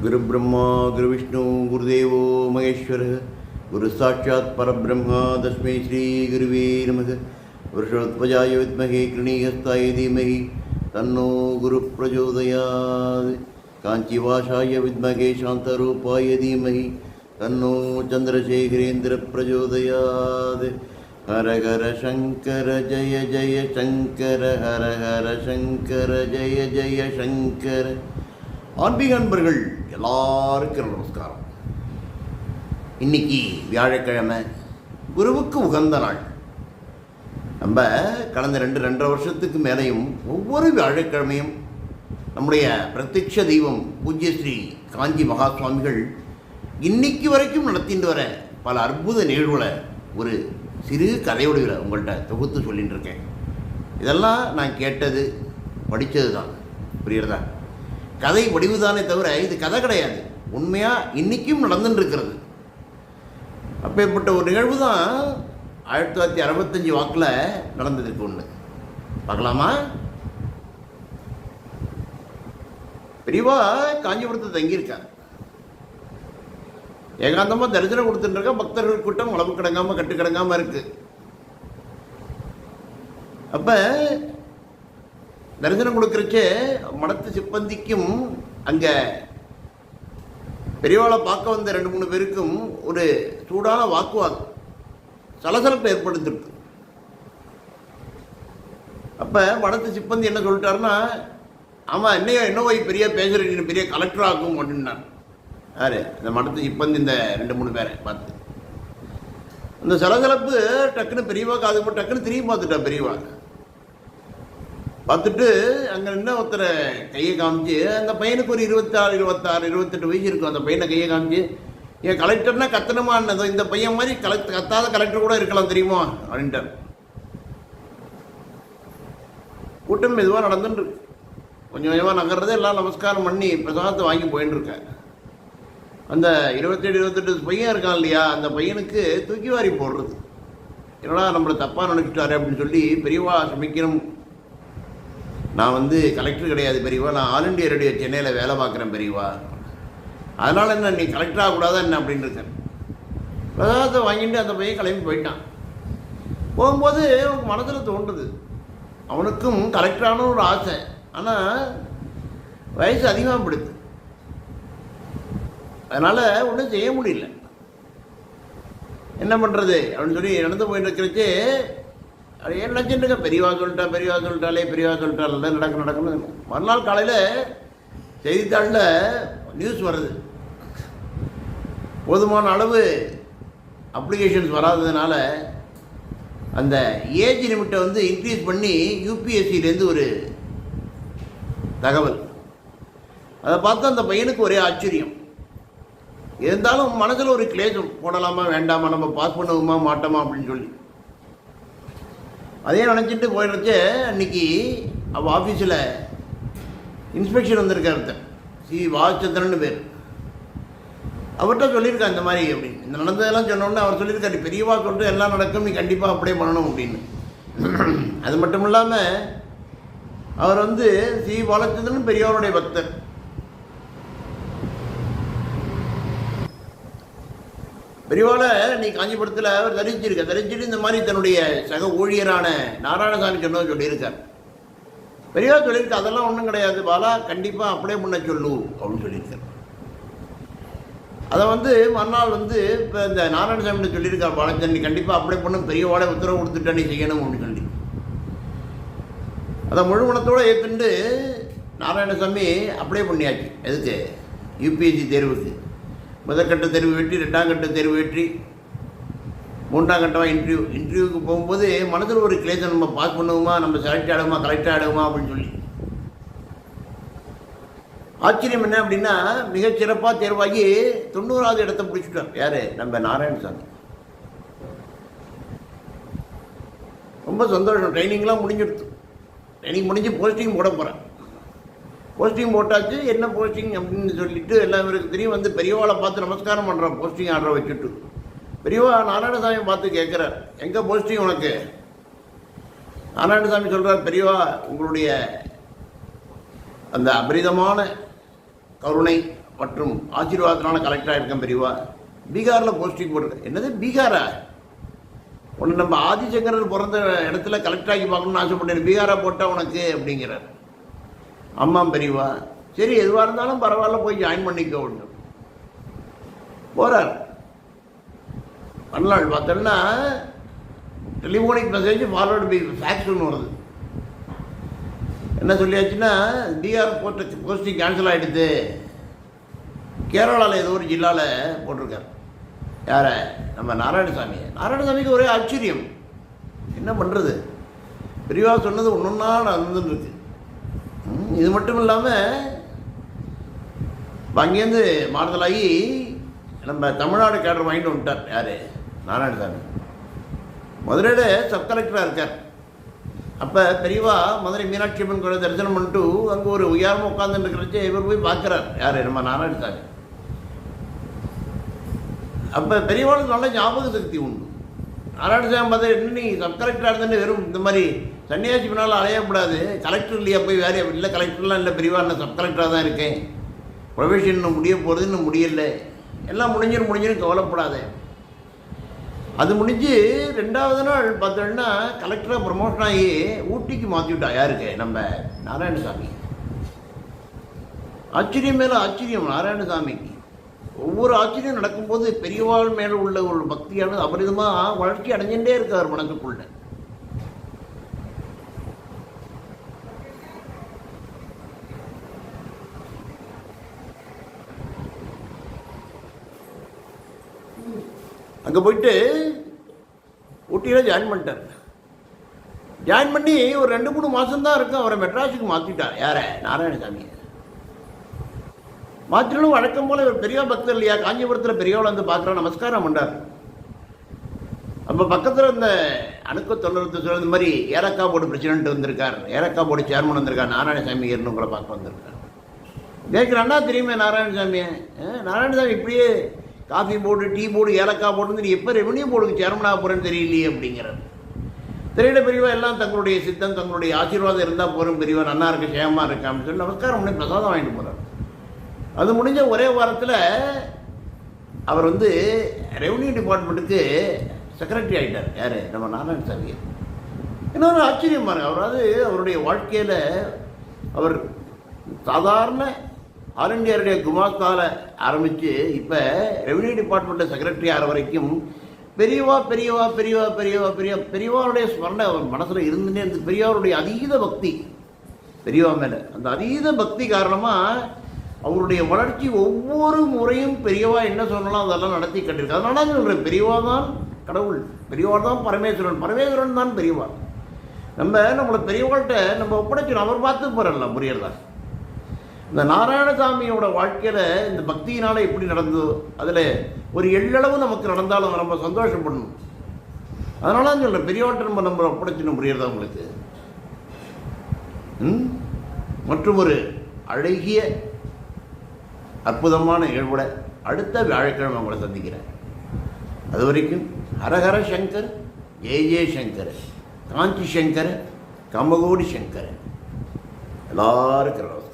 गुरु ब्रह्मा गुरु विष्णु गुरुदेवो महेश्वर गुरु साक्षात् परब्रह्म तस्मै श्री गुरुवे नमः। वृषध्वजाय विद्महे कृणीहस्ताय धीमहि तन्नो गुरु प्रचोदयात्। काञ्चीवासाय विद्महे शान्तरूपाय धीमहि तन्नो चन्द्रशेखरेन्द्र प्रचोदयात्। हर हर शंकर जय जय शंकर हर हर शंकर जय जय शंकर। ஆன்மீக நண்பர்கள் எல்லாருக்கும் நமஸ்காரம். இன்னைக்கு வியாழக்கிழமை, குருவுக்கு உகந்த நாள். நம்ம கடந்த 2.5 வருஷத்துக்கு மேலேயும் ஒவ்வொரு வியாழக்கிழமையும் நம்முடைய பிரத்யக்ஷ தெய்வம் பூஜ்ய ஸ்ரீ காஞ்சி மகா சுவாமிகள் இன்னைக்கு வரைக்கும் நடத்திட்டு வர பல அற்புத நிகழ்வுகளை ஒரு சிறு கதையோடுகளை உங்கள்கிட்ட தொகுத்து சொல்லிட்டு இருக்கேன். இதெல்லாம் நான் கேட்டது படித்தது தான், புரியுறதா? கதை வடிவுதானே தவிர இது கதை கிடையாது, உண்மையாக இன்றைக்கும் நடந்துட்டு இருக்கிறது. அப்பேற்பட்ட ஒரு நிகழ்வு தான் 1965 வாக்கில் நடந்ததுக்கு ஒன்று பார்க்கலாமா? பெரியவா காஞ்சிபுரத்தை தங்கியிருக்கார். ஏகாந்தமாக தரிசனம் கொடுத்துட்டு இருக்க பக்தர்கள் கூட்டம் அளவு கிடங்காமல் கட்டு கிடங்காமல் இருக்கு. அப்போ தரிசனம் கொடுக்குறச்சே மடத்து சிப்பந்திக்கும் அங்கே பெரியவாளை பார்க்க வந்த 2-3 பேருக்கும் ஒரு சூடான வாக்குவாதம், சலசலப்பு ஏற்படுத்திருக்கு. அப்போ மடத்து சிப்பந்தி என்ன சொல்லிட்டாருன்னா, ஆமாம் என்னவோ பெரிய பேசுகிற பெரிய கலெக்டர் ஆகும் அப்படின்னார். யார்? இந்த மடத்து சிப்பந்தி இந்த 2-3 பேரை பார்த்து அந்த சலசலப்பு டக்குன்னு பெரியவா காது போட்டு டக்குன்னு திரும்பி பார்த்துட்டா. பெரியவா பார்த்துட்டு அங்கே நின்று ஒருத்தரை கையை காமிச்சு, அந்த பையனுக்கு ஒரு 26, 26, 28 வயசு இருக்கும். அந்த பையனை கையை காமிச்சு, என் கலெக்டர்னா கத்தனமானதோ, இந்த பையன் மாதிரி கத்தாத கலெக்டர் கூட இருக்கலாம் தெரியுமா அப்படின்ட்டார். கூட்டம் மெதுவாக நடந்துட்டு கொஞ்சம் கொஞ்சமாக நகர்றது, எல்லாம் நமஸ்காரம் பண்ணி பிரசாதத்தை வாங்கி போயின்னு இருக்கார். அந்த 27, 28 பையன் இருக்கான் இல்லையா, அந்த பையனுக்கு தூக்கி வாரி போடுறது. என்னடா நம்மளை தப்பாக நினைச்சிட்டாரு அப்படின்னு சொல்லி, பெரியவா சமைக்கணும், நான் கலெக்டர் கிடையாது பெரியவா, நான் ஆல் இண்டியா ரேடியோ சென்னையில் வேலை பார்க்குறேன் பெரியவா, அதனால் என்ன நீ கலெக்டர் ஆகக்கூடாதா என்ன அப்படின்னு இருக்கேன். பிரசாதத்தை வாங்கிட்டு அந்த பையன் கிளம்பி போயிட்டான். போகும்போது அவனுக்கு மனதில் தோன்றுது, அவனுக்கும் கலெக்டரான ஒரு ஆசை, ஆனால் வயசு அதிகமாக படுது, அதனால் ஒன்றும் செய்ய முடியல. என்ன பண்ணுறது அப்படின்னு சொல்லி நடந்து போயிட்டு இருக்கிறச்சே அது ஏன் நினச்சிட்டுருக்க, பெரியவா சொல்லிட்டாலே நடக்கணும். மறுநாள் காலையில் செய்தித்தாளில் நியூஸ் வருது, போதுமான அளவு அப்ளிகேஷன்ஸ் வராததுனால அந்த ஏஜ் லிமிட்டை இன்க்ரீஸ் பண்ணி யூபிஎஸ்சிலேருந்து ஒரு தகவல். அதை பார்த்து அந்த பையனுக்கு ஒரே ஆச்சரியம். இருந்தாலும் மனசில் ஒரு கிளேசம், போடலாமா வேண்டாமா, நம்ம பாஸ் பண்ணுவோமா மாட்டோமா அப்படின்னு சொல்லி அதே நினச்சிட்டு போயிடுச்சு. அன்றைக்கி அவள் ஆஃபீஸில் இன்ஸ்பெக்ஷன் வந்திருக்காரு, சி வாசந்திரன் பேர். அவர்கிட்ட சொல்லியிருக்கா இந்த மாதிரி அப்படின்னு. இந்த நடந்ததெல்லாம் சொன்னோடனே அவர் சொல்லியிருக்காரு, பெரியவா சொல்லிட்டு எல்லாம் நடக்கும், நீ கண்டிப்பாக அப்படியே பண்ணணும் அப்படின்னு. அது மட்டும் இல்லாமல் அவர் சி பாலச்சந்திரன் பெரியவருடைய பக்தர். பெரியவாளை நீ காஞ்சிபுரத்தில் அவர் தரிச்சிட்டு இந்த மாதிரி தன்னுடைய சக ஊழியரான நாராயணசாமி சொன்னது சொல்லியிருக்கார். பெரியவா சொல்லியிருக்கா, அதெல்லாம் ஒன்றும் கிடையாது பாலா, கண்டிப்பாக அப்படியே முன்ன சொல்லு அப்படின்னு சொல்லியிருக்கார். அதை மறுநாள் இப்போ இந்த நாராயணசாமி சொல்லியிருக்கார், பாலச்சந்திரன் நீ கண்டிப்பாக அப்படியே பண்ணும், பெரியவாளை உத்தரவு கொடுத்துட்டா நீ செய்யணும் அப்படின்னு சொல்லி அதை முழுமணத்தோடு ஏற்றுண்டு நாராயணசாமி அப்படியே பண்ணியாச்சு. எதுக்கு? யூபிஎஸ்சி தேர்வுக்கு. முதற்கட்ட தேர்வு வெற்றி, 2ஆம் கட்ட தேர்வு வெற்றி, 3ஆம் கட்டமாக இன்டர்வியூக்கு போகும்போது மனதில் ஒரு கிளேசம், நம்ம பாஸ் பண்ணுவோமா, நம்ம செலக்ட் ஆடுவோமா, கலெக்ட் ஆடுவோமா அப்படின்னு சொல்லி. ஆச்சரியம் என்ன அப்படின்னா, மிகச்சிறப்பாக தேர்வாகி 90வது இடத்தை பிடிச்சிட்டார். யார்? நம்ம நாராயணசாமி. ரொம்ப சந்தோஷம். ட்ரைனிங்லாம் முடிஞ்சிடுச்சு. ட்ரைனிங் முடிஞ்சு போஸ்டிங் போட போகிறேன். போஸ்டிங் போட்டாச்சு. என்ன போஸ்டிங் அப்படின்னு சொல்லிட்டு எல்லாம் இவருக்கு தெரியும். பெரியவாளை பார்த்து நமஸ்காரம் பண்ணுறான், போஸ்டிங் ஆர்டரை வச்சுட்டு. பெரியவா நாராயணசாமி பார்த்து கேட்குறார், எங்கே போஸ்டிங் உனக்கு? நாராயணசாமி சொல்கிறார், பெரியவா உங்களுடைய அந்த அபரிதமான கருணை மற்றும் ஆசீர்வாதத்தினால கலெக்டர் ஆகிருக்கேன் பெரியவா. பீகாரில் போஸ்டிங் போட்டிருக்கேன். என்னது பீகாரா? உன்னை நம்ம ஆதிசங்கரர் பிறந்த இடத்துல கலெக்டர் ஆகி பார்க்கணும்னு ஆசைப்பட்டேன், பீகாரா போட்டால் உனக்கு அப்படிங்கிறார். ஆமாம் பெரியவா. சரி எதுவாக இருந்தாலும் பரவாயில்ல, போய் ஜாயின் பண்ணிக்க ஒன்று போகிறார். பண்ணலாம் பார்த்தோம்னா telephonic message forward by fax ஒன்று வருது. என்ன சொல்லியாச்சுன்னா பீகார் போஸ்டிங் கேன்சல் ஆகிடுது. கேரளாவில் ஏதோ ஒரு ஜில்லாவில் போட்டிருக்கார். யாரை? நம்ம நாராயணசாமி. நாராயணசாமிக்கு ஒரே ஆச்சரியம், என்ன பண்ணுறது, பெரியவா சொன்னது ஒன்றா நடந்துருக்கு. இது மட்டும் இல்லாமல் அங்கேருந்து மாறுதலாகி நம்ம தமிழ்நாடு கேடர் வாங்கிட்டு வந்துட்டார். யார்? நாராயணசாமி. மதுரையில் சப் கலெக்டராக இருக்கார். அப்போ பெரியவா மதுரை மீனாட்சி அம்மன் கோயில் தரிசனம் பண்ணிட்டு அங்கே ஒரு உயரமாக உட்காந்துட்டு இருக்கிறச்சு இவர் போய் பார்க்குறார். யார்? நம்ம நாராயணசாமி. அப்போ பெரியவாளுக்கு நல்ல ஞாபக சக்தி உண்டு. நாராயணசாமி பார்த்து, என்ன நீ சப் கலெக்டராக இருந்தேன்னு வெறும் இந்த மாதிரி சன்னியாசி பின்னால் அலையக்கூடாது, கலெக்டர் இல்லையா போய் வேறு இல்லை, கலெக்டர்லாம் இல்லை பெரியவா, நான் சப் கலெக்டராக தான் இருக்கேன், ப்ரொஃபஷன் இன்னும் முடிய போகிறது, இன்னும் முடியலை, எல்லாம் முடிஞ்சிடும் கவலைப்படாத. அது முடிஞ்சு 2வது நாள் பார்த்தோன்னா கலெக்டராக ப்ரமோஷன் ஆகி ஊட்டிக்கு மாற்றி விட்டா. யாருக்கு? நம்ம நாராயணசாமி. ஆச்சரியம் மேலே ஆச்சரியம் நாராயணசாமிக்கு. ஒவ்வொரு ஆச்சரியம் நடக்கும்போது பெரியவாள் மேலே உள்ள ஒரு பக்தியானது அபரிதமாக வளர்ச்சி அடைஞ்சுட்டே இருக்கார் மனசுக்குள்ள. அங்கே போயிட்டு ஊட்டியில் ஜாயின் பண்ணிட்டார். ஜாயின் பண்ணி ஒரு 2-3 மாதம்தான் இருக்கும், அவரை மெட்ராஸுக்கு மாற்றிட்டார். யாரை? நாராயணசாமியை மாற்றிலும் வழக்கம் போல் இவர் பெரியவா பக்தர் இல்லையா, காஞ்சிபுரத்தில் பெரியவாள் வந்து பார்க்குறோம், நமஸ்காரம் பண்ணார். அப்போ பக்கத்தில் இந்த அணுக்க தொழில்நுட்பத்தை சொல்ல இந்த மாதிரி ஏலக்காய் போர்டு பிரசிடென்ட் வந்திருக்கார், ஏலக்காய் போர்டு சேர்மன் வந்திருக்கார், நாராயணசாமி ஏறணும் உங்களை பார்க்க வந்திருக்கார். கேட்குறான்னா தெரியுமே நாராயணசாமியை. நாராயணசாமி இப்படியே காஃபி போர்டு, டீ போர்டு, ஏலக்காய் போர்டு, நீ எப்போ ரெவன்யூ போர்டுக்கு சேர்மனாக போகிறேன்னு தெரியலையே அப்படிங்கிறார். தெரியல பெரியவா, எல்லாம் தங்களுடைய சித்தம் தங்களுடைய ஆசீர்வாதம் இருந்தால் போகிறோம் பெரியவா, நல்லா இருக்கு, சேமமாக இருக்கா அப்படின்னு சொல்லி நமஸ்காரம் பண்ணி பிரசாதம் வாங்கிட்டு போகிறார். அது முடிஞ்ச ஒரே வாரத்தில் அவர் வந்து ரெவன்யூ டிபார்ட்மெண்ட்டுக்கு செக்ரட்டரி ஆகிட்டார். யார்? நம்ம நாராயணசாமி. இன்னொரு ஆச்சரியம் பாருங்க, அவராது அவருடைய வாழ்க்கையில் அவர் சாதாரண ஆல் இண்டியா குமாஸ்தாவில் ஆரம்பித்து இப்போ ரெவன்யூ டிபார்ட்மெண்ட்டில் செக்ரட்டரி ஆகிற வரைக்கும் பெரியவா பெரியவா பெரியவா பெரியவா பெரியவா பெரியவாருடைய ஸ்மரணை அவர் மனசில் இருந்துட்டே இருந்து, பெரியவாருடைய அதீத பக்தி பெரியவா மேலே, அந்த அதீத பக்தி காரணமாக அவருடைய வளர்ச்சி ஒவ்வொரு முறையும் பெரியவா என்ன சொன்னாலும் அதெல்லாம் நடத்தி கட்டிருக்கு. அதனால தான் சொல்கிறேன், பெரியவா தான் கடவுள், பெரியவா தான் பரமேஸ்வரன், பரமேஸ்வரன் தான் பெரியவா. நம்மளை பெரியவாள்கிட்ட நம்ம ஒப்படைச்சிடும், அவர் பார்த்து போகிறல்ல புரியறதா. இந்த நாராயணசாமியோட வாழ்க்கையில் இந்த பக்தியினால் எப்படி நடந்ததோ அதில் ஒரு எள்ளளவு நமக்கு நடந்தாலும் நம்ம சந்தோஷப்படணும். அதனால தான் சொல்கிறேன், பெரியவாட்ட நம்ம ஒப்படைச்சிடணும். புரியறதா உங்களுக்கு? மற்றும் ஒரு அழகிய அற்புதமான நிகழ்வுட அடுத்த வியாழக்கிழமை உங்களை சந்திக்கிறேன். அது வரைக்கும் ஹரஹர சங்கர், ஜெய சங்கர், காஞ்சி சங்கர், கமகோடி சங்கர், எல்லாருக்கும்